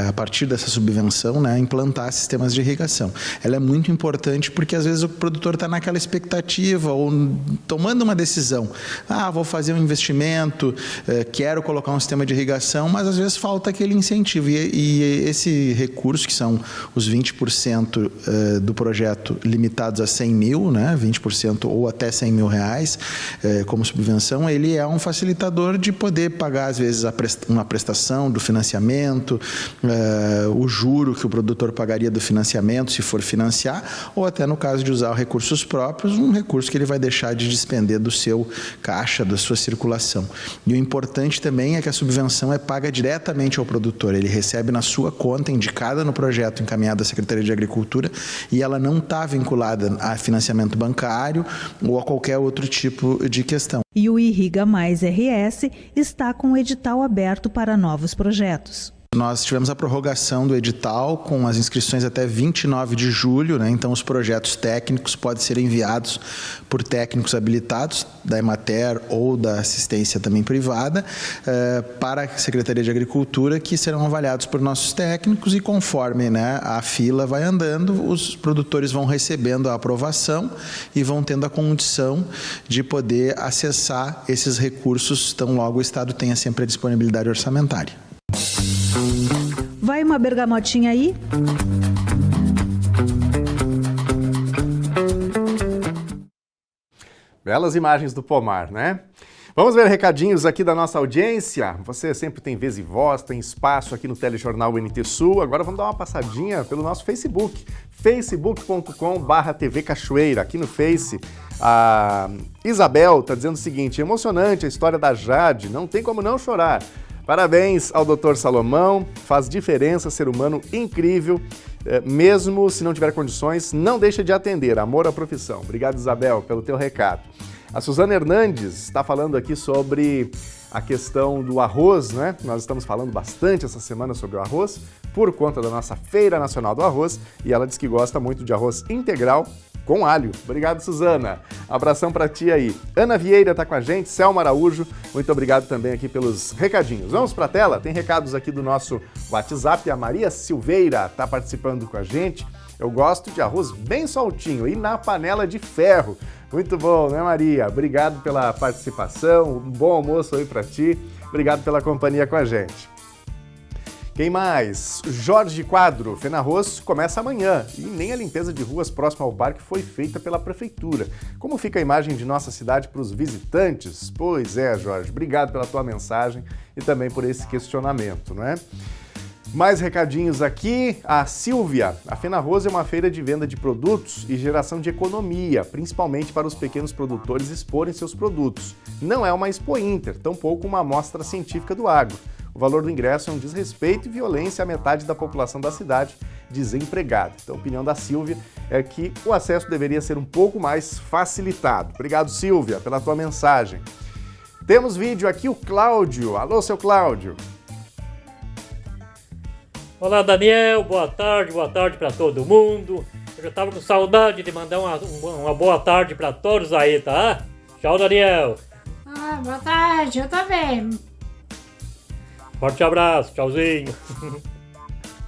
a partir dessa subvenção, implantar sistemas de irrigação. Ela é muito importante porque, às vezes, o produtor está naquela expectativa ou tomando uma decisão. Vou fazer um investimento, quero colocar um sistema de irrigação, mas, às vezes, falta aquele incentivo. E esse recurso, que são os 20% do projeto limitados a 100 mil, 20% ou até 100 mil reais como subvenção, ele é um facilitador de poder pagar, às vezes, uma prestação do financiamento, o juro que o produtor pagaria do financiamento, se for financiar, ou até no caso de usar recursos próprios, um recurso que ele vai deixar de despender do seu caixa, da sua circulação. E o importante também é que a subvenção é paga diretamente ao produtor, ele recebe na sua conta, indicada no projeto encaminhado à Secretaria de Agricultura, e ela não está vinculada a financiamento bancário ou a qualquer outro tipo de questão. E o Irriga Mais RS está com o edital aberto para novos projetos. Nós tivemos a prorrogação do edital com as inscrições até 29 de julho, então os projetos técnicos podem ser enviados por técnicos habilitados da Emater ou da assistência também privada para a Secretaria de Agricultura, que serão avaliados por nossos técnicos e conforme a fila vai andando, os produtores vão recebendo a aprovação e vão tendo a condição de poder acessar esses recursos, tão logo o Estado tenha sempre a disponibilidade orçamentária. Vai uma bergamotinha aí? Belas imagens do pomar, né? Vamos ver recadinhos aqui da nossa audiência. Você sempre tem vez e voz, tem espaço aqui no Telejornal NT Sul. Agora vamos dar uma passadinha pelo nosso Facebook, facebook.com/TV Cachoeira. Aqui no Face, a Isabel está dizendo o seguinte: emocionante a história da Jade, não tem como não chorar. Parabéns ao Dr. Salomão, faz diferença, ser humano incrível, mesmo se não tiver condições, não deixa de atender, amor à profissão. Obrigado, Isabel, pelo teu recado. A Suzana Hernandes está falando aqui sobre a questão do arroz, né? Nós estamos falando bastante essa semana sobre o arroz, por conta da nossa Feira Nacional do Arroz, e ela diz que gosta muito de arroz integral com alho. Obrigado, Suzana. Abração pra ti aí. Ana Vieira tá com a gente, Selma Araújo, muito obrigado também aqui pelos recadinhos. Vamos pra tela? Tem recados aqui do nosso WhatsApp. A Maria Silveira tá participando com a gente. Eu gosto de arroz bem soltinho e na panela de ferro. Muito bom, né, Maria? Obrigado pela participação, um bom almoço aí pra ti. Obrigado pela companhia com a gente. Quem mais? Jorge Quadro, Fenarroz começa amanhã e nem a limpeza de ruas próximo ao bar que foi feita pela prefeitura. Como fica a imagem de nossa cidade para os visitantes? Pois é, Jorge, obrigado pela tua mensagem e também por esse questionamento, não é? Mais recadinhos aqui. A Silvia, a Fenarroz é uma feira de venda de produtos e geração de economia, principalmente para os pequenos produtores exporem seus produtos. Não é uma Expo Inter, tampouco uma amostra científica do agro. O valor do ingresso é um desrespeito e violência à metade da população da cidade desempregada. Então, a opinião da Silvia é que o acesso deveria ser um pouco mais facilitado. Obrigado, Silvia, pela tua mensagem. Temos vídeo aqui, o Cláudio. Alô, seu Cláudio. Olá, Daniel. Boa tarde para todo mundo. Eu já estava com saudade de mandar uma boa tarde para todos aí, tá? Tchau, Daniel. Boa tarde, eu também. Forte abraço, tchauzinho.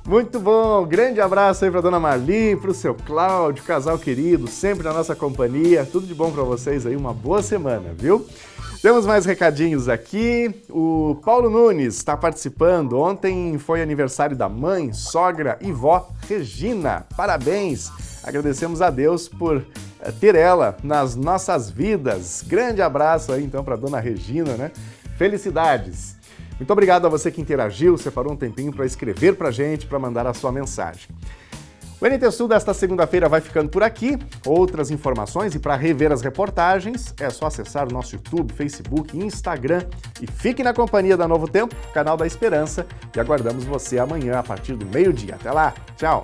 Muito bom, grande abraço aí pra dona Marli, pro seu Cláudio, casal querido, sempre na nossa companhia. Tudo de bom pra vocês aí, uma boa semana, viu? Temos mais recadinhos aqui. O Paulo Nunes está participando. Ontem foi aniversário da mãe, sogra e vó Regina. Parabéns! Agradecemos a Deus por ter ela nas nossas vidas. Grande abraço aí então pra dona Regina, né? Felicidades! Muito obrigado a você que interagiu, separou um tempinho para escrever para a gente, para mandar a sua mensagem. O NT Sul desta segunda-feira vai ficando por aqui. Outras informações e para rever as reportagens é só acessar o nosso YouTube, Facebook e Instagram. E fique na companhia da Novo Tempo, canal da Esperança, e aguardamos você amanhã a partir do meio-dia. Até lá, tchau!